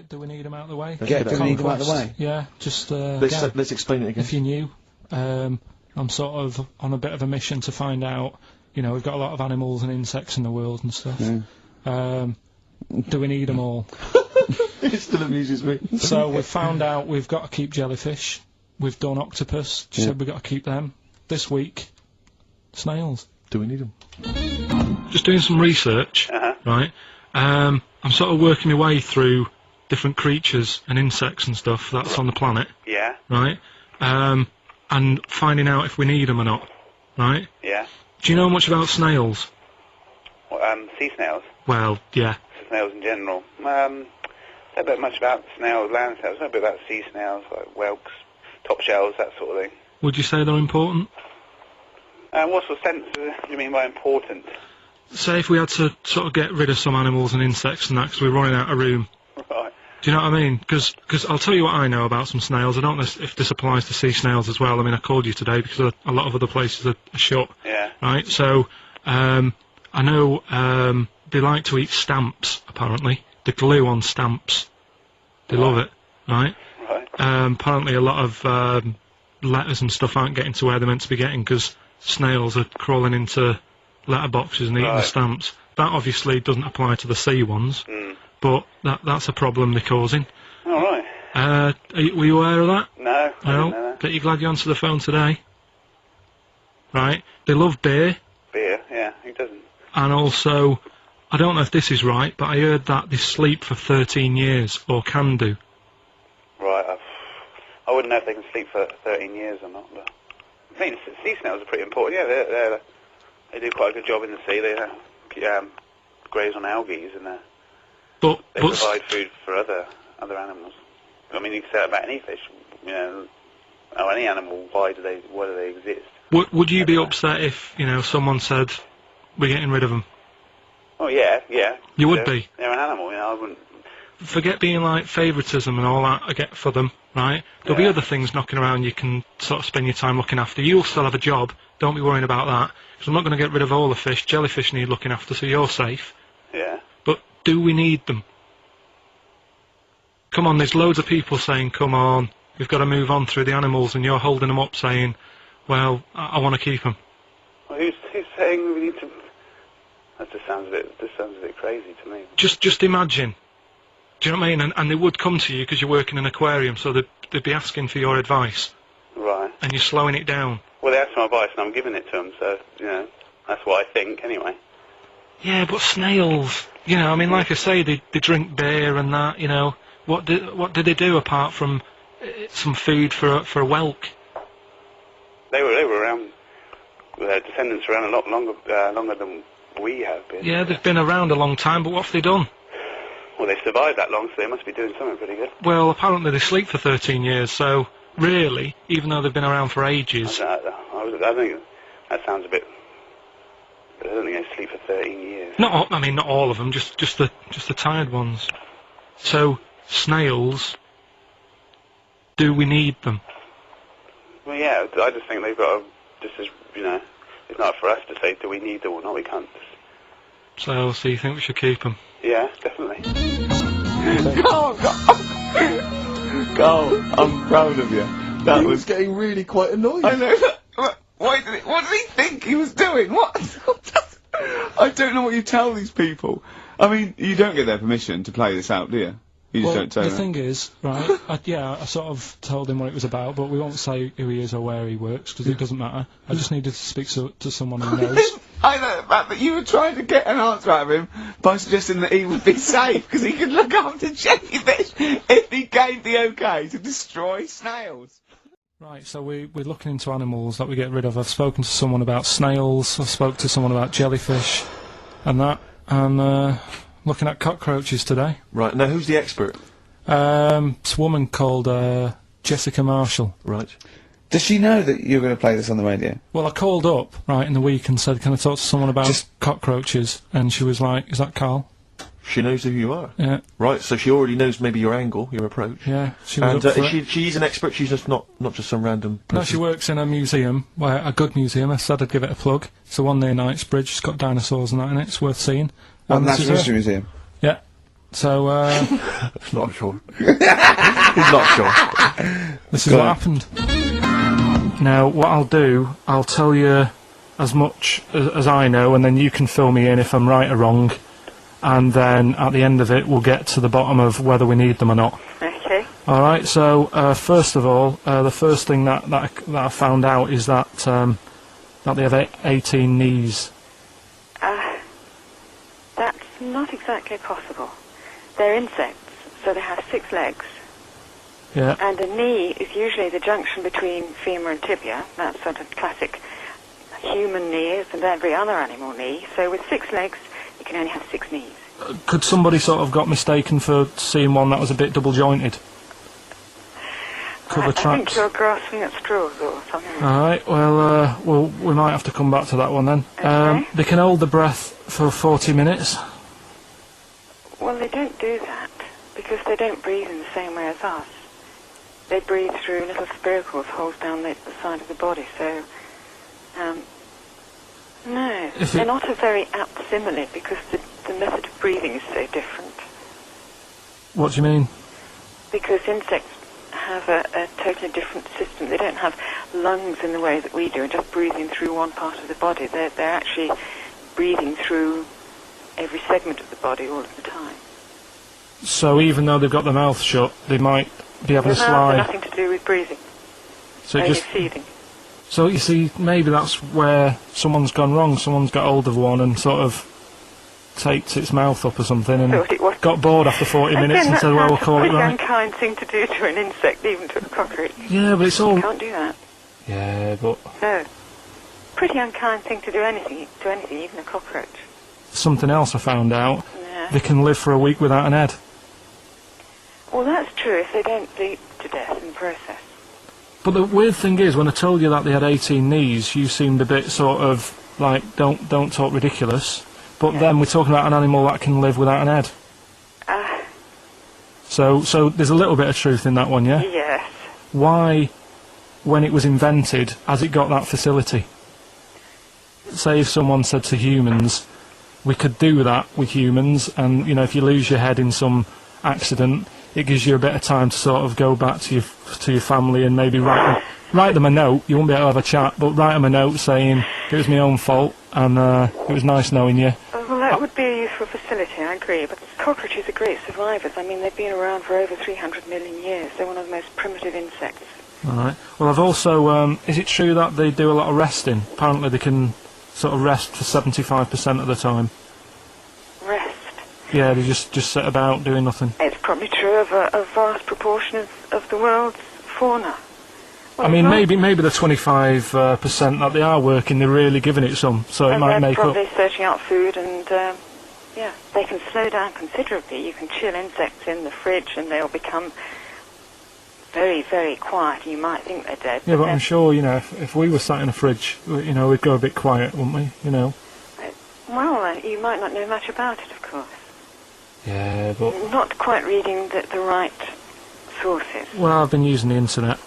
do we need them out of the way? Do we need them out of the way? Yeah, just let's explain it again. If you're new, I'm sort of on a bit of a mission to find out. You know, we've got a lot of animals and insects in the world and stuff. Do we need them all? It still amuses me. So we've found out we've got to keep jellyfish. We've done octopus. She said we've got to keep them. This week, snails. Do we need them? Just doing some research, right? I'm sort of working my way through different creatures and insects and stuff that's on the planet. Yeah. Right? And finding out if we need them or not. Right? Yeah. Do you know much about snails? Sea snails? Well, yeah. Snails in general. Don't know much about snails, land snails. I know a bit about sea snails, like whelks, top shells, that sort of thing. Would you say they're important? What sort of sense do you mean by important? Say if we had to sort of get rid of some animals and insects and that because we're running out of room. Right. Do you know what I mean? Because I'll tell you what I know about some snails. I don't know if this applies to sea snails as well. I mean, I called you today because a lot of other places are shut. Yeah. Right? So, I know they like to eat stamps, apparently. The glue on stamps. They love it. Right? Right. Apparently a lot of letters and stuff aren't getting to where they're meant to be getting because snails are crawling into letterboxes and eating the stamps. That obviously doesn't apply to the sea ones, but that's a problem they're causing. All right. Were you aware of that? No, I didn't know that. Bet you're glad you answered the phone today. Right? They love beer. Beer, yeah, who doesn't? And also, I don't know if this is right, but I heard that they sleep for 13 years, or can do. Right, I wouldn't know if they can sleep for 13 years or not, but I think sea snails are pretty important. Yeah, they do quite a good job in the sea. They graze on algae, and they provide food for other animals. I mean, you can say that about any fish, you know, or any animal. Why do they exist? Would you be upset if someone said we're getting rid of them? Oh yeah. You would be. They're an animal, I wouldn't. Forget being like favouritism and all that I get for them, right? There'll be other things knocking around you can sort of spend your time looking after. You'll still have a job, don't be worrying about that. Because I'm not going to get rid of all the fish. Jellyfish need looking after, so you're safe. Yeah. But do we need them? Come on, there's loads of people saying, come on, we've got to move on through the animals, and you're holding them up saying, well, I want to keep them. Well, who's saying we need to... That just sounds a bit crazy to me. Just imagine. Do you know what I mean? And they would come to you because you're working in an aquarium, so they'd be asking for your advice. Right. And you're slowing it down. Well, they asked for my advice and I'm giving it to them, so, that's what I think, anyway. Yeah, but snails, I mean, like I say, they drink beer and that, What do they do apart from some food for a whelk? They were around, their descendants were around a lot longer than we have been. Yeah, they've been around a long time, but what have they done? Well, they survived that long, so they must be doing something pretty good. Well, apparently they sleep for 13 years, so really, even though they've been around for ages... I think that sounds a bit... I don't think they sleep for 13 years. Not all of them, just the tired ones. So, snails, do we need them? Well, yeah, I just think they've got to, it's not for us to say, do we need them or not, we can't. So you think we should keep them? Yeah, definitely. Carl, I'm proud of you. That was getting really quite annoying. I know. What did he think he was doing? What? I don't know what you tell these people. I mean, you don't get their permission to play this out, do you? You just don't tell them. The thing is, right, I sort of told him what it was about, but we won't say who he is or where he works, because it doesn't matter. I just needed to speak to someone who knows. I know the fact that you were trying to get an answer out of him by suggesting that he would be safe, because he could look after jellyfish if he gave the okay to destroy snails. Right, so we're looking into animals that we get rid of. I've spoken to someone about snails, I've spoken to someone about jellyfish, and that, and looking at cockroaches today. Right, now who's the expert? It's a woman called Jessica Marshall. Right. Does she know that you're going to play this on the radio? Well, I called up, right, in the week and said, can I talk to someone about cockroaches? And she was like, is that Carl? She knows who you are? Yeah. Right, so she already knows maybe your angle, your approach. Yeah, she was up for it. She's an expert, she's just not just some random person? No, she works in a museum, a good museum. I said I'd give it a plug. It's the one near Knightsbridge, it's got dinosaurs and that in it, it's worth seeing. Natural History Museum? Yeah. So, Not sure. He's not sure. this is what happened. Now, what I'll do, I'll tell you as much as I know, and then you can fill me in if I'm right or wrong, and then at the end of it, we'll get to the bottom of whether we need them or not. Okay. All right. So, first of all, the first thing that I found out is that they have 18 knees. That's not exactly possible. They're insects, so they have 6 legs. Yeah. And a knee is usually the junction between femur and tibia. That's sort of classic human knees and every other animal knee. So with 6 legs, you can only have 6 knees. Could somebody sort of got mistaken for seeing one that was a bit double jointed? Cover I tracks. think you're grasping at straws or something. All right. Well, we might have to come back to that one then. Okay. They can hold the breath for 40 minutes. Well, they don't do that because they don't breathe in the same way as us. They breathe through little spiracles, holes down the side of the body. So, no, they're not a very apt simile because the method of breathing is so different. What do you mean? Because insects have a totally different system. They don't have lungs in the way that we do, and just breathing through one part of the body. They're actually breathing through every segment of the body all of the time. So even though they've got their mouth shut, they might be having a The mouth slide. has nothing to do with breathing. So Only just feeding. so you see, maybe that's where someone's gone wrong. Someone's got hold of one and sort of taped its mouth up or something, and Thought it was. got bored after 40 minutes and said, "Well, we'll call it That's a right." pretty unkind thing to do to an insect, even to a cockroach. Yeah, but it's all. You can't do that. Yeah, but No. Pretty unkind thing to do anything, even a cockroach. something else I found out. Yeah. They can live for a week without an head. Well, that's true if they don't bleed to death in the process. But the weird thing is, when I told you that they had 18 knees, you seemed a bit sort of like, don't talk ridiculous. But Yeah. then we're talking about an animal that can live without an head. So there's a little bit of truth in that one, yeah? Yes. Why, when it was invented, has it got that facility? Say if someone said to humans, we could do that with humans, and, you know, if you lose your head in some accident, it gives you a bit of time to sort of go back to your family and maybe write them a note. You won't be able to have a chat, but write them a note saying it was my own fault and it was nice knowing you. Well, that would be a useful facility, I agree. But cockroaches are great survivors. I mean, they've been around for over 300 million years. They're one of the most primitive insects. All right. Well, I've also. Is it true that they do a lot of resting? Apparently, they can sort of rest for 75% of the time. Rest. Yeah, they just sit about doing nothing. It's probably true of a vast proportion of the world's fauna. Well, I mean, right. maybe the 25% that they are working, they're really giving it some, so it And might they're make up. probably searching out food, and yeah, they can slow down considerably. You can chill insects in the fridge, and they'll become very, very quiet. You might think they're dead. Yeah, but they're- I'm sure, you know, if we were sat in a fridge, you know, we'd go a bit quiet, wouldn't we? You know. Well, you might not know much about it, of course. Yeah, but Not quite reading the right sources. well, I've been using the internet.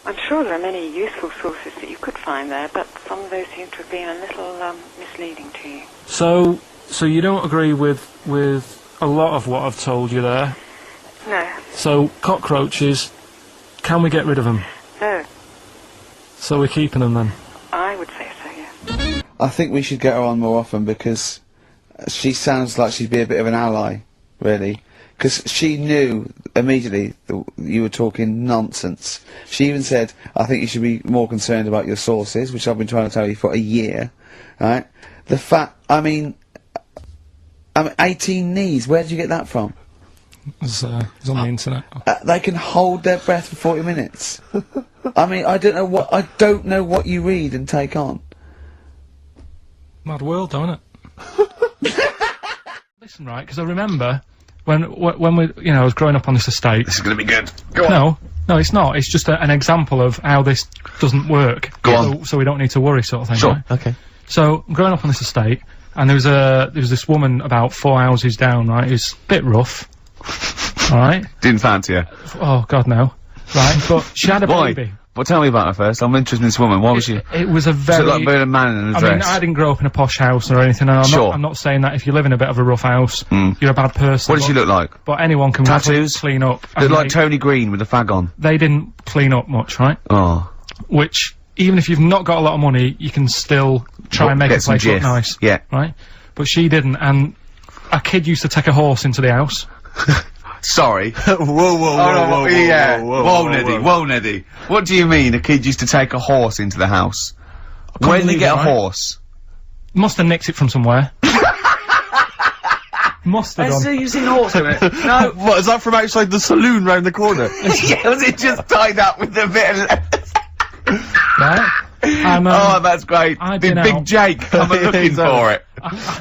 I'm sure there are many useful sources that you could find there, but some of those seem to have been a little misleading to you. So you don't agree with a lot of what I've told you there. No. So cockroaches, can we get rid of them? No. So we're keeping them then. I would say so, yes. I think we should get her on more often because she sounds like she'd be a bit of an ally, really. Because she knew immediately that you were talking nonsense. She even said, I think you should be more concerned about your sources, which I've been trying to tell you for a year, right? The fact, I mean 18 knees, where did you get that from? It's on the internet. They can hold their breath for 40 minutes. I mean, I don't know what you read and take on. Mad world, don't it? Listen, right, because I remember when we, you know, I was growing up on this estate. This is going to be good. Go on. No, it's not. It's just an example of how this doesn't work. Go on. So we don't need to worry, sort of thing. Sure. Right? Okay. So I'm growing up on this estate, and there was this woman about 4 houses down, right? Who's a bit rough. All right. Didn't fancy her. Oh God, no. Right, but she had a Why? baby. Well, tell me about her first. I'm interested in this woman. Why was she? It was a She very... looked like a man in a I dress. mean, I didn't grow up in a posh house or anything, and Sure. I'm not saying that if you live in a bit of a rough house, you're a bad person. What did she look like? But anyone can Tattoos? clean up. Looked and like Tony Green with a fag on. they didn't clean up much, right? Oh. Which, even if you've not got a lot of money, you can still try and make a Get some place look jiff. nice. Yeah. Right? But she didn't, and a kid used to take a horse into the house. Sorry. Whoa, whoa, whoa, Yeah. Whoa, Neddy, whoa, Neddy. What do you mean a kid used to take a horse into the house? Where did they believe get it, a right? horse? Must have nicked it from somewhere. Must have done. you've seen a horse in it. No. What, is that from outside the saloon round the corner? Yeah, was it just tied up with a bit of lettuce? Right? And, Oh, that's great. I'd Did been Big out. Jake come looking Exactly. for it?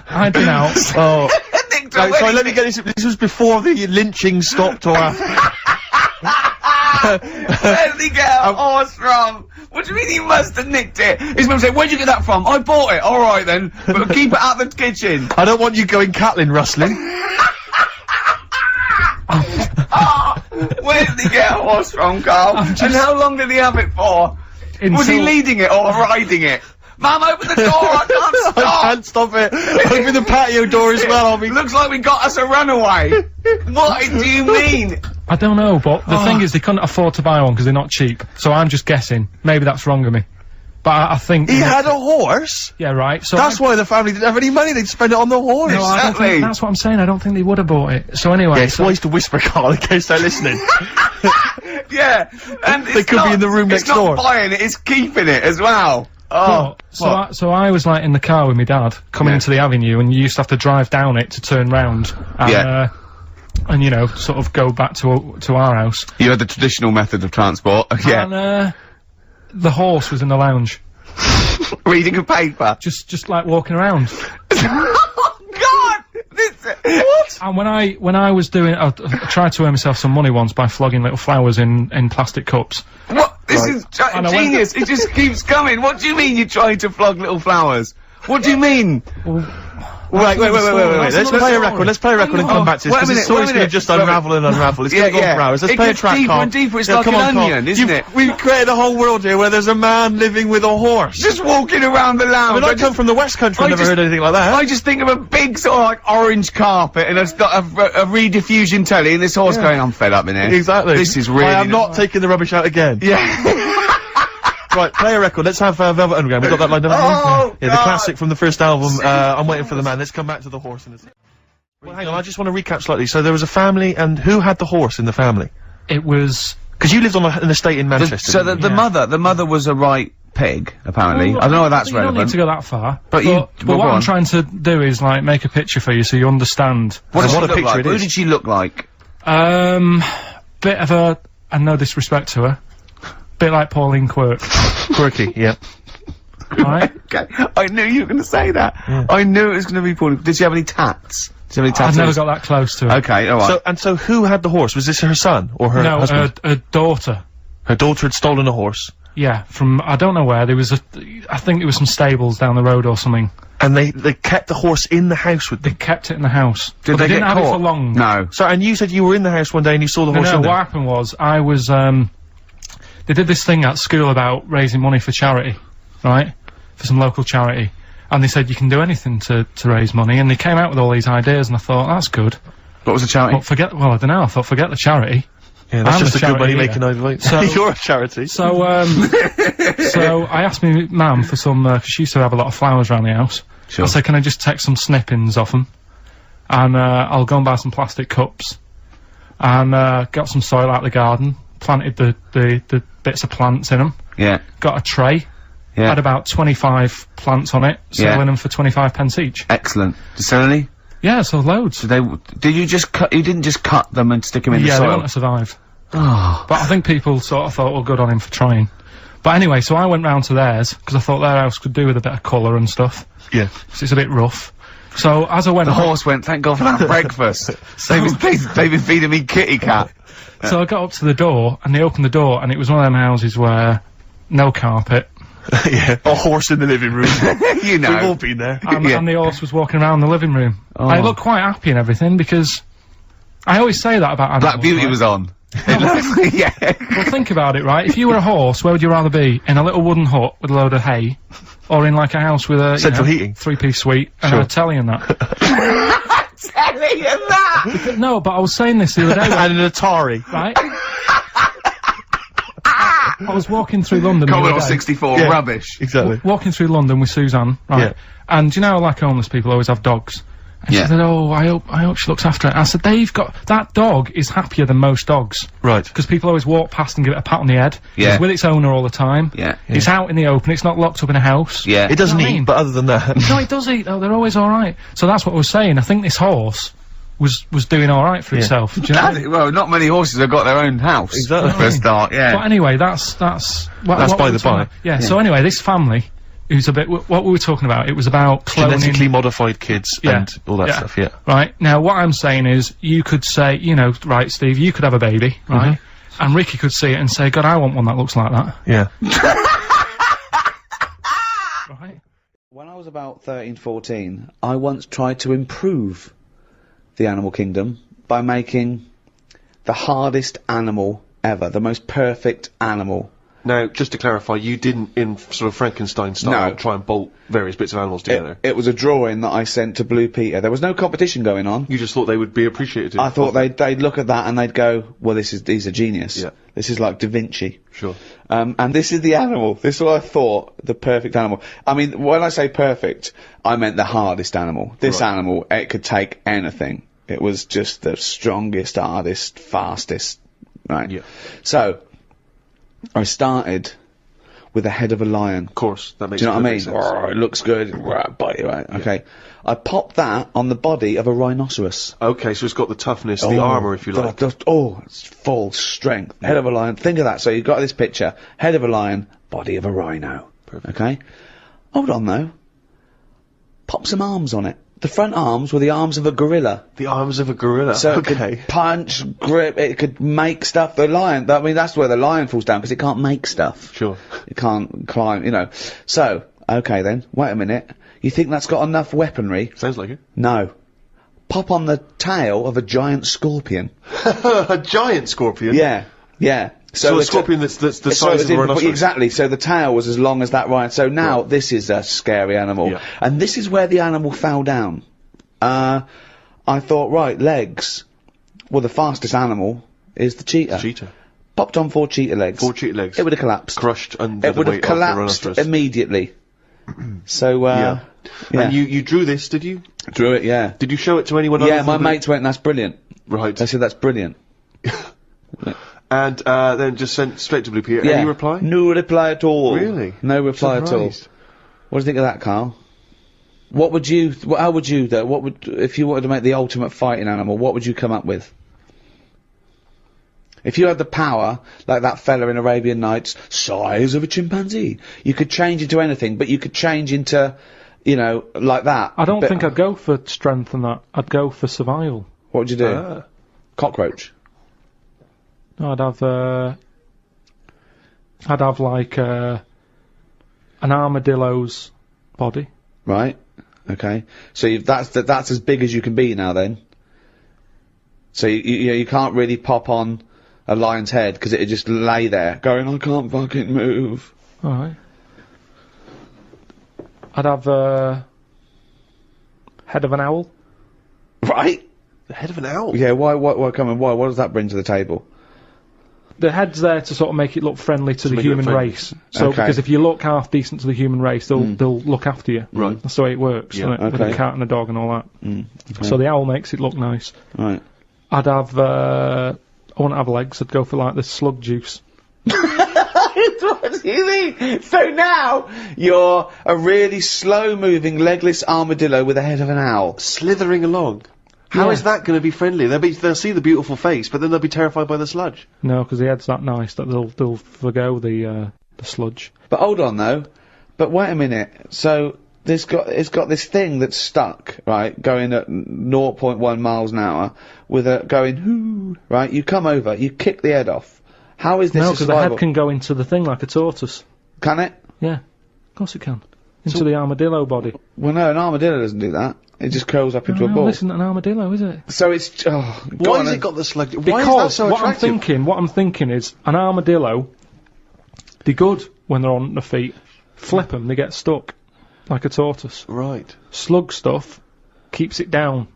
I'd been out. Oh. Nicked Right, away. sorry, let me get this. This was before the lynching stopped or after. Where did he get a horse from? What do you mean he must have nicked it? His mum said, where'd you get that from? I bought it. Alright then. But keep it out of the kitchen. I don't want you going Catlin rustling. Where did he get a horse from, Carl? And how long did he have it for? Was he Until- leading it or riding it? Mum, open the door, I can't I stop! can't stop it. Open the patio door as well, I'll be... Looks like we got us a runaway. What do you mean? I don't know, but the thing is, they couldn't afford to buy one because they're not cheap. So I'm just guessing. Maybe that's wrong of me. But I think... He had a horse? Yeah, right. So That's why the family didn't have any money, they'd spend it on the horse. No, I don't Exactly. think, that's what I'm saying. I don't think they would have bought it. So anyway... Yeah, it's wise to whisper, Carl, in case they're listening. Yeah, and They could be in the room next door. It's not buying it, it's keeping it as well. Oh, So I was like in the car with my dad coming Yeah. into the avenue, and you used to have to drive down it to turn round. And, Yeah. and you know, sort of go back to our house. you had the traditional method of transport. Yeah. And the horse was in the lounge, Reading a paper. just like walking around. Oh God! What? And when I was doing, I tried to earn myself some money once by flogging little flowers in plastic cups. What? This is And I went- genius. It just keeps coming. What do you mean you're trying to flog little flowers? What do you mean? Wait. That's Let's another play a story. record. Let's play a record and come back to this, Wait a because the minute, story's wait a gonna minute. just Wait a unravel and unravel. It's gonna go on for hours. Let's It play a gets track, deeper Carl. and deeper. It's Yeah, like come an on, onion, Carl. isn't it? We've created a whole world here where there's a man living with a horse. Just walking around the I lounge. mean, I come from the West Country, I I've never just- heard anything like that. I just think of a big sort of like orange carpet and a rediffusion telly and this horse going, I'm fed up in here. Exactly. This is really... I am not taking the rubbish out again. Yeah. Right, play a record. Let's have Velvet Underground. We got that lined up. Oh, yeah, the God. classic from the first album. I'm waiting for the man. Let's come back to the horse in a second. Well, hang on, I just want to recap slightly. So there was a family, and who had the horse in the family? It was. Because you lived on an estate in Manchester. So didn't the Yeah. mother was a right pig, apparently. I don't know if that's You don't relevant. need to go that far. But you- but well, what go I'm on. trying to do is like make a picture for you so you understand. What does What she a look picture like? it Who is. did she look like? Bit of a, and no disrespect to her, bit like Pauline Quirk, Quirky, yeah. right? Okay, I knew you were going to say that. I knew it was going to be Pauline. Did she have any tats? Did she have any I've tattoos? never got that close to her. Okay, alright. So who had the horse? Was this her son or her No, husband? her daughter. Her daughter had stolen a horse, Yeah, from I don't know where. There was I think it was some stables down the road or something. and they kept the horse in the house with They them. kept it in the house. Did but they didn't get have caught? it for long. No. So, and you said you were in the house one day and you saw the horse No, in what there. happened was I was they did this thing at school about raising money for charity, right? For some local charity. And they said you can do anything to raise money, and they came out with all these ideas, and I thought that's good. What was the charity? But I don't know. I thought forget the charity. Yeah, that's I'm just a a good money charity making idea. So- You're a charity. So so I asked my mum for some because she used to have a lot of flowers around the house. Sure. I said, can I just take some snippings off them, and I'll go and buy some plastic cups, and got some soil out of the garden, planted the bits of plants in them, Yeah. got a tray, Yeah. had about 25 plants on it, selling them for 25 pence each. Excellent. Did you sell any? Yeah, so loads. Did you just cut, you didn't just cut them and stick them in the Yeah, they soil? want to survive. Oh. But I think people sort of thought, well, good on him for trying. But anyway, so I went round to theirs, because I thought their house could do with a bit of colour and stuff, Yeah. 'cause it's a bit rough. So as I went The up- horse went, thank God for that breakfast. They've been feeding me kitty cat. So I got up to the door, and they opened the door, and it was one of them houses where no carpet, Yeah. A horse in the living room. You know. We've all been there. and the horse was walking around the living room. Oh. I looked quite happy and everything, because I always say that about animals. Black Beauty right? was on. Yeah. Well, think about it, right? If you were a horse, where would you rather be? In a little wooden hut with a load of hay, or in like a house with a Central heating. 3-piece suite and Sure. a telly and that? Telling you that! No, but I was saying this the other day, And an Atari. right? I was walking through London the Commodore other day. 64, Yeah. rubbish. Exactly. Walking through London with Suzanne, right? Yeah. And you know, like homeless people always have dogs. And Yeah. she said, "Oh, I hope she looks after it." I said, that dog is happier than most dogs. Right. Because people always walk past and give it a pat on the head. Yeah. It's with its owner all the time. Yeah. It's out in the open, it's not locked up in a house. Yeah. It doesn't You know what I eat, mean? but other than that. No, it does eat though, they're always alright. So that's what I was saying, I think this horse was doing alright for itself. Do you know? Well, not many horses have got their own house. Exactly. For a start, yeah. But anyway, that's That's what by we the were talking by. about. Yeah, so anyway, this family, who's a bit, what we were talking about, it was about cloning. Genetically modified kids Yeah. and all that Yeah. stuff, yeah. Right, now what I'm saying is, you could say, you know, right, Steve, you could have a baby, right? And Ricky could see it and say, God, I want one that looks like that. Yeah. Right? When I was about 13, 14, I once tried to improve the animal kingdom by making the hardest animal ever, the most perfect animal. Now, just to clarify, you didn't, in sort of Frankenstein style, No. try and bolt various bits of animals together. It was a drawing that I sent to Blue Peter. There was no competition going on. You just thought they would be appreciated. I thought they'd look at that and they'd go, well, he's a genius. Yeah. This is like Da Vinci. Sure. And this is the animal. This is what I thought, the perfect animal. I mean, when I say perfect, I meant the hardest animal. This Right. animal, it could take anything. It was just the strongest, hardest, fastest. Right. Yeah. So, I started with the head of a lion. Of course, that makes Do you know what I mean? perfect sense. Oh, it looks good. Right, body, right. Okay. I popped that on the body of a rhinoceros. Okay, so it's got the toughness, the armour, if you like. It's full strength. Head of a lion. Think of that. So you've got this picture. Head of a lion, body of a rhino. Perfect. Okay? Hold on, though. Pop some arms on it. The front arms were the arms of a gorilla. The arms of a gorilla. So it okay. could punch, grip, it could make stuff. The lion, I mean, that's where the lion falls down, because it can't make stuff. Sure. It can't climb, you know. So, okay then, wait a minute. You think that's got enough weaponry? Sounds like it. No. Pop on the tail of a giant scorpion. A giant scorpion? Yeah, yeah. So a it's scorpion that's the so size of a rhinoceros? Exactly, so the tail was as long as that rhino. So now, this is a scary animal. Yeah. And this is where the animal fell down. I thought, right, legs. Well, the fastest animal is the cheetah. Cheetah. Popped on 4 cheetah legs. 4 cheetah legs. It would have collapsed. Crushed under It the would have weight of the collapsed rhinoceros. immediately. So, Yeah. yeah. And you drew this, did you? drew it, yeah. Did you show it to anyone Yeah, other my than mates went, that's brilliant. Right. They said, that's brilliant. And then just sent straight to Blue Peter. Yeah. Any reply? No reply at all. Really? No reply at all. Surprised. What do you think of that, Carl? What would you, how would you, though, what would, if you wanted to make the ultimate fighting animal, what would you come up with? If you had the power, like that fella in Arabian Nights, size of a chimpanzee, you could change into anything, but you could change into, you know, like that. I don't But think I'd go for strength and that. I'd go for survival. What would you do? Ah. Cockroach. No, I'd have like an armadillo's body. Right. Okay. So that's as big as you can be now then. So you can't really pop on a lion's head because it'd just lay there going, I can't fucking move. Alright. I'd have head of an owl. Right? The head of an owl? Yeah, why come on, why? What does that bring to the table? The head's there to sort of make it look friendly to the make it human friendly. race. So Okay. because if you look half decent to the human race, they'll look after you. Right. That's the way it works, Yeah. isn't it? With Okay. a cat and a dog and all that. Okay. So the owl makes it look nice. Right. I'd have I wouldn't have legs. I'd go for like the slug juice. What do you mean? So now, you're a really slow-moving, legless armadillo with the head of an owl. Slithering along. How Yeah. is that going to be friendly? They'll see the beautiful face, but then they'll be terrified by the sludge. No, because the head's that nice that they'll forgo the sludge. But hold on though. But wait a minute. So it's got this thing that's stuck, right, going at 0.1 miles an hour, with a going whoo, right? You come over, you kick the head off. How is this No, a because the survival? head can go into the thing like a tortoise. Can it? Yeah, of course it can. into the armadillo body. Well, no, an armadillo doesn't do that. It just curls up into a ball. This isn't an armadillo, is it? So it's... Why has it got the slug? Why Because is that so what attractive? I'm thinking is an armadillo. They're good when they're on their feet. Flip them, they get stuck like a tortoise. Right. Slug stuff keeps it down.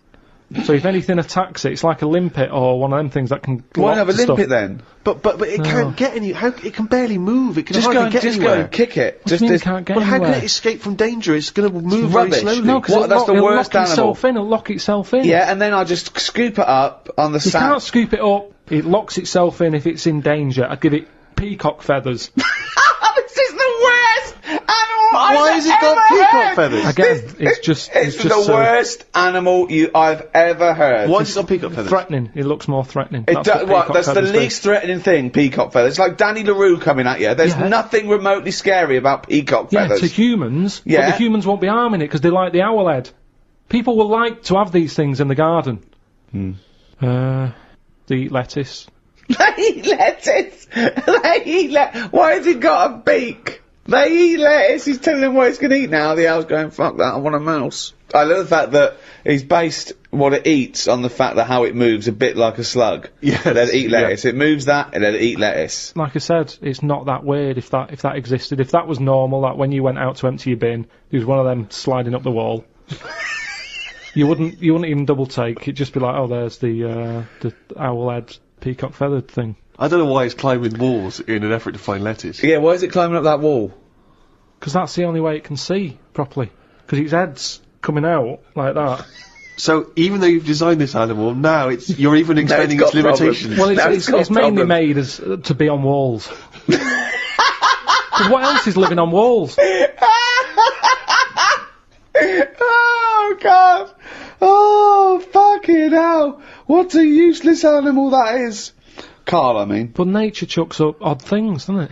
So if anything attacks it, it's like a limpet or one of them things that can. Why have a lock to limpet stuff. then? But it can't get any. How it can barely move. It can Just hardly get just anywhere. go and kick it. What do you mean it can't get Well, how anywhere? can it escape from danger? It's going to move very rubbish. slowly. No, because That's the worst lock animal. it'll lock itself in. Yeah, and then I just scoop it up on the You sand. can't scoop it up. It locks itself in if it's in danger. I'd give it peacock feathers. This is the worst animal Why has it got peacock feathers? Again, it's just the worst animal I've ever heard. Why has it got peacock feathers? threatening. It looks more threatening. That's the least threatening thing, peacock feathers. It's like Danny LaRue coming at you. There's Yeah. nothing remotely scary about peacock Yeah, feathers. to humans. Yeah. But the humans won't be harming it because they like the owl head. People will like to have these things in the garden. They eat lettuce. They eat lettuce. Why has it got a beak? They eat lettuce. He's telling them what it's going to eat now. The owl's going, fuck that, I want a mouse. I love the fact that he's based what it eats on the fact that how it moves a bit like a slug. Yes, Let eat lettuce. It moves that and let it eat lettuce. Like I said, it's not that weird if that existed. If that was normal, that when you went out to empty your bin, there was one of them sliding up the wall. You wouldn't even double take. It'd just be like, oh, there's the owl head peacock feathered thing. I don't know why it's climbing walls in an effort to find lettuce. Yeah, why is it climbing up that wall? Because that's the only way it can see properly. Because its head's coming out like that. So even though you've designed this animal, now you're even extending got its limitations. Well, Now it's got mainly problems. made as to be on walls. 'Cause what else is living on walls? Oh, God. Oh, fucking hell. What a useless animal that is. Carl, I mean. But nature chucks up odd things, doesn't it?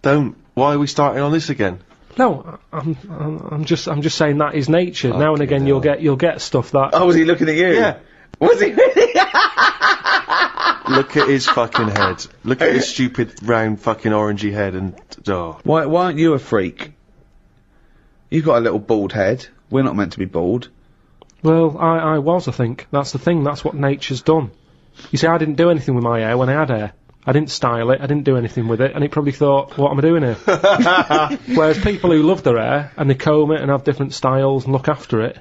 Don't. Why are we starting on this again? No, I'm just saying that is nature. Now and again, you'll get stuff that. Oh, was he looking at you? Yeah. Was he really? Look at his fucking head. Look at his stupid round fucking orangey head and Why aren't you a freak? You've got a little bald head. We're not meant to be bald. Well, I was. I think that's the thing. That's what nature's done. You see, I didn't do anything with my hair when I had hair. I didn't style it. I didn't do anything with it, and it probably thought, "What am I doing here?" Whereas people who love their hair and they comb it and have different styles and look after it,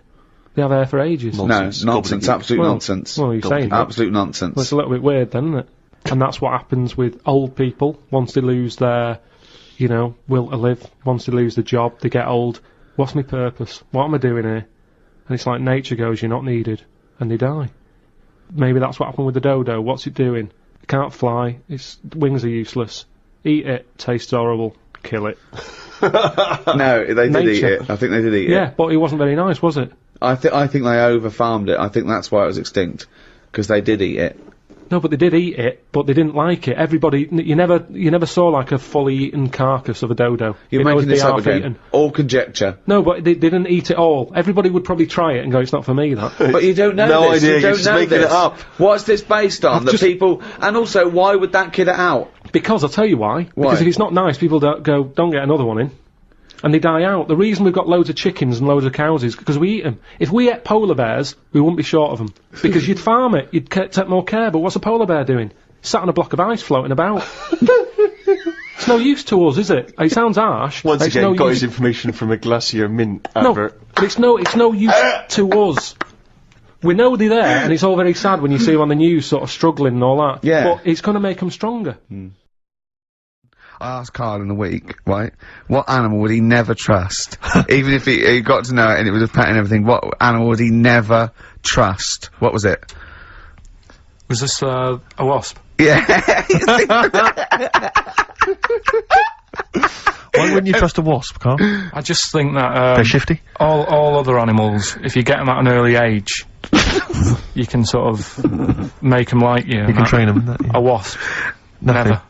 they have hair for ages. Nonsense. No, nonsense. Gobbledygook. Absolute nonsense. Well, you're saying that. Absolute nonsense. Well, it's a little bit weird, then, isn't it? And that's what happens with old people once they lose their, will to live. Once they lose the job, they get old. What's my purpose? What am I doing here? And it's like nature goes, you're not needed, and they die. Maybe that's what happened with the dodo. What's it doing? It can't fly. Its wings are useless. Eat it. Tastes horrible. Kill it. No, they did eat Nature. it. I think they did eat Yeah, it. but it wasn't very nice, was it? I think they over-farmed it. I think that's why it was extinct. Because they did eat it. No, but they did eat it, but they didn't like it. Everybody, you never saw like a fully eaten carcass of a dodo. You're It'd always making this be up half again. eaten. All conjecture. No, but they didn't eat it all. Everybody would probably try it and go, it's not for me, that. But you don't know No this. idea, You you're don't just know making this. it up. What's this based on? That just- people... And also, why would that kid it out? Because I'll tell you why. Why? Because if it's not nice, people don't get another one in. And they die out. The reason we've got loads of chickens and loads of cows is because we eat them. If we ate polar bears, we wouldn't be short of them. Because you'd farm it, you'd take more care, but what's a polar bear doing? Sat on a block of ice floating about. It's no use to us, is it? It sounds harsh. Once It's again, no got use- his information from a Glacier Mint No, advert. but it's no use to us. We know they're there, and it's all very sad when you see them on the news sort of struggling and all that. Yeah. But it's going to make them stronger. I asked Carl in the week, right, what animal would he never trust? Even if he got to know it and it was a pet and everything, what animal would he never trust? What was it? Was this a wasp? Yeah. Why wouldn't you trust a wasp, Carl? I just think that They're shifty. all other animals, if you get them at an early age, you can sort of make them like you. You can train them. A wasp, Nothing. never.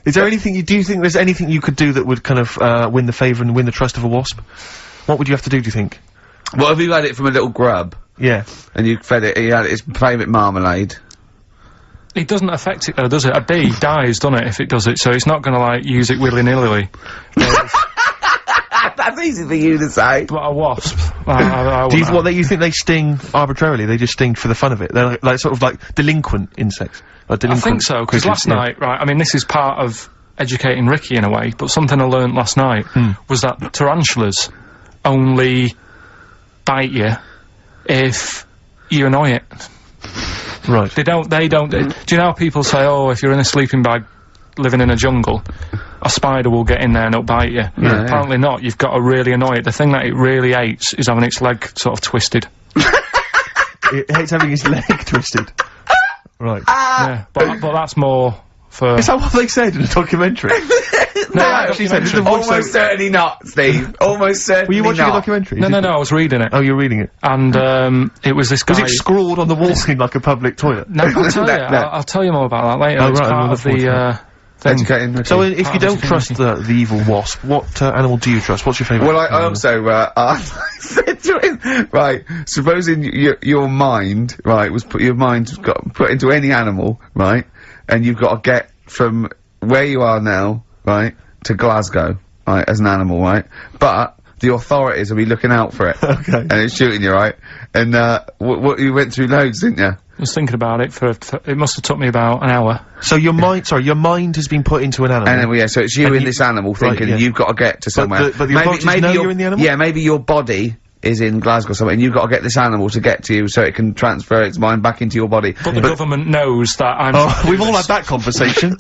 Is there anything do you think there's anything you could do that would kind of win the favour and win the trust of a wasp? What would you have to do you think? What if you had it from a little grub Yeah. and you fed it, he had its favourite marmalade? It doesn't affect it though, does it? A bee dies, doesn't it, if it does it, so it's not going to, like, use it willy-nilly. That's easy for you to say. But a wasp. Do you think they sting arbitrarily? They just sting for the fun of it? They're like sort of like delinquent insects. Like I think so, because last night, right, I mean, this is part of educating Ricky in a way, but something I learned last night was that tarantulas only bite you if you annoy it. Right. They don't, do you know how people say, oh, if you're in a sleeping bag living in a jungle, a spider will get in there and it'll bite you? Yeah, apparently not. You've got to really annoy it. The thing that it really hates is having its leg sort of twisted. It hates having its leg twisted. Right. Yeah, but that's more for... Is that what they said in a documentary? No, actually said the voice almost certainly not, Steve. Almost certainly Were you watching not. a documentary? No, I was reading it. Oh, you're reading it. And, it was this guy... Was it scrawled on the wall in like a public toilet? No, I'll tell you. I'll tell you more about that later. Oh, It's right, part of the, Educating Ricky. So if you of don't the trust the evil wasp, what animal do you trust? What's your favourite? Well, I also, I said to him, right, supposing your mind, right, was put into any animal, right, and you've got to get from where you are now, right, to Glasgow, right, as an animal, right, but the authorities will be looking out for it. Okay. And it's shooting you, right, and, you went through loads, didn't you? I was thinking about it it must have took me about an hour. So your mind, sorry, your mind has been put into an animal. And yeah, so it's you in this animal thinking yeah. you've got to get to somewhere. But the authorities know you're in the animal? Yeah, maybe your body is in Glasgow somewhere, and you've got to get this animal to get to you so it can transfer its mind back into your body. But the government knows that I'm... Oh, we've all had that conversation.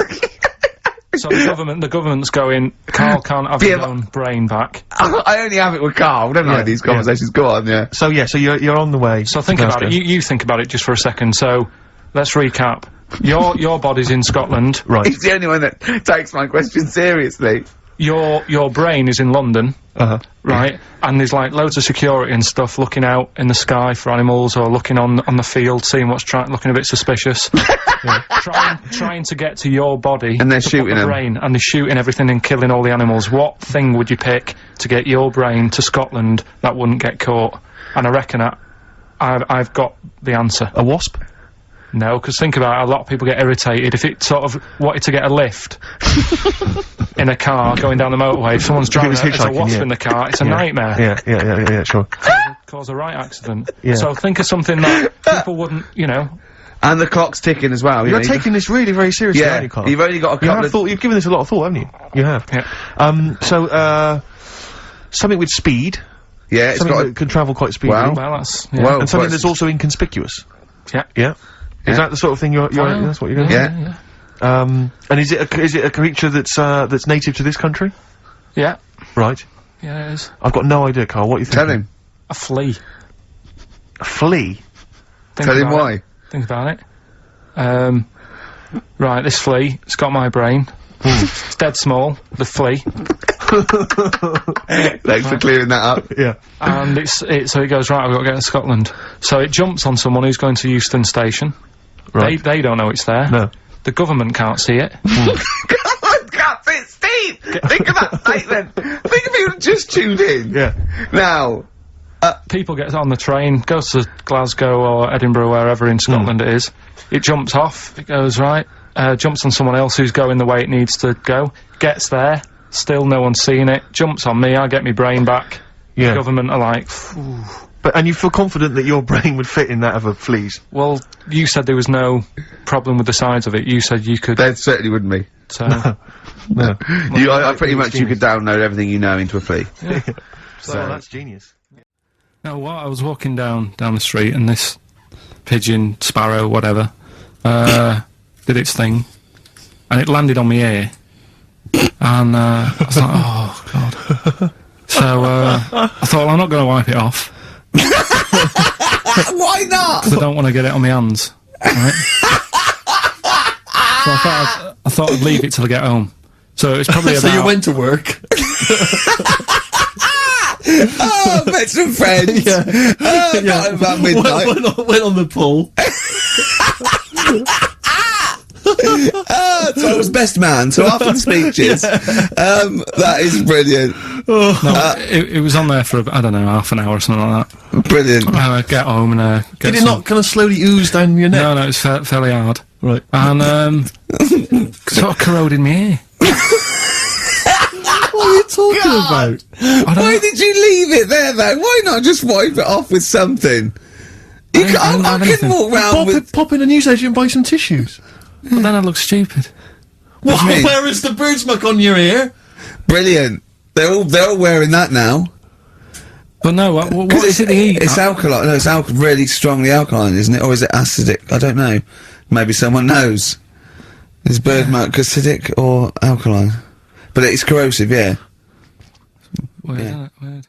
So the government's going, Carl can't have his own brain back. I only have it with Carl, don't I, these conversations? Go on, yeah. So you're on the way. So think about it, you think about it just for a second, so, let's recap. Your body's in Scotland. Right. He's the only one that takes my question seriously. Your brain is in London. Right? And there's like loads of security and stuff looking out in the sky for animals or looking on the field, seeing what's looking a bit suspicious. Trying to get to your body. And they're shooting the them. brain, and they're shooting everything and killing all the animals. What thing would you pick to get your brain to Scotland that wouldn't get caught? And I reckon I've got the answer. A wasp? No, because think about it, a lot of people get irritated if it sort of wanted to get a lift in a car going down the motorway. If someone's driving there's a wasp in the car, it's a nightmare. Yeah, sure. Cause a right accident. Yeah. So think of something that people wouldn't, you know. And the clock's ticking as well. You're taking this really very seriously, aren't you, Carl? You've only got a couple of... You've given this a lot of thought, haven't you? You have. Yeah. So, something with speed. Yeah, it's something got that can travel quite speedily. Well, that's... Yeah. Well, and something that's also inconspicuous. Yeah. Yeah. Is that the sort of thing that's what you're going to Yeah. And is it a creature that's native to this country? Yeah. Right. Yeah, it is. I've got no idea, Carl. What are you thinking? Tell him. A flea. A flea? Tell him why. Think about it. Right, this flea, it's got my brain. It's dead small, the flea. Thanks for clearing that up. Yeah. And so it goes, right, I've got to get to Scotland. So it jumps on someone who's going to Euston Station. Right. They don't know it's there. No. The government can't see it. God, Steve! Think of that statement! Think if you just tuned in. Yeah. Now... People get on the train, goes to Glasgow or Edinburgh, wherever in Scotland it is. It jumps off, it goes right, jumps on someone else who's going the way it needs to go, gets there, still no one's seen it, jumps on me, I get my brain back. Yeah. The government are like, phew. And you feel confident that your brain would fit in that of a flea's? Well, you said there was no problem with the size of it, you said you could... There certainly wouldn't be. So... No. I pretty much, you could download everything you know into a flea. Yeah. So that's genius. No, I was walking down the street and this pigeon, sparrow, whatever, did its thing, and it landed on my ear, and I was like, oh god. So I thought, well, I'm not going to wipe it off. Why not? Because I don't want to get it on my hands. Right? So I thought I'd leave it till I get home. So it's probably about... So you went to work. Oh, met some friends. Not about midnight. Went on the pool. So I was best man, so after the speeches, that is brilliant. No, it was on there for, I don't know, half an hour or something like that. Brilliant. Get home and get Did it not kind of slowly ooze down your neck? No, it's fairly hard. Right. And, sort of corroded my ear. What are you talking about? Why did you leave it there, though? Why not just wipe it off with something? You can't. I can walk round with. Pop in a newsagent and buy some tissues. But then I look stupid. What? do you mean? Where is the bird smoke on your ear? Brilliant. They're all wearing that now. But no, what is it they eat? It's alkaline. No, it's really strongly alkaline, isn't it? Or is it acidic? I don't know. Maybe someone knows. Is bird milk acidic or alkaline? But it's corrosive, yeah. Weird, Yeah. isn't it? Weird.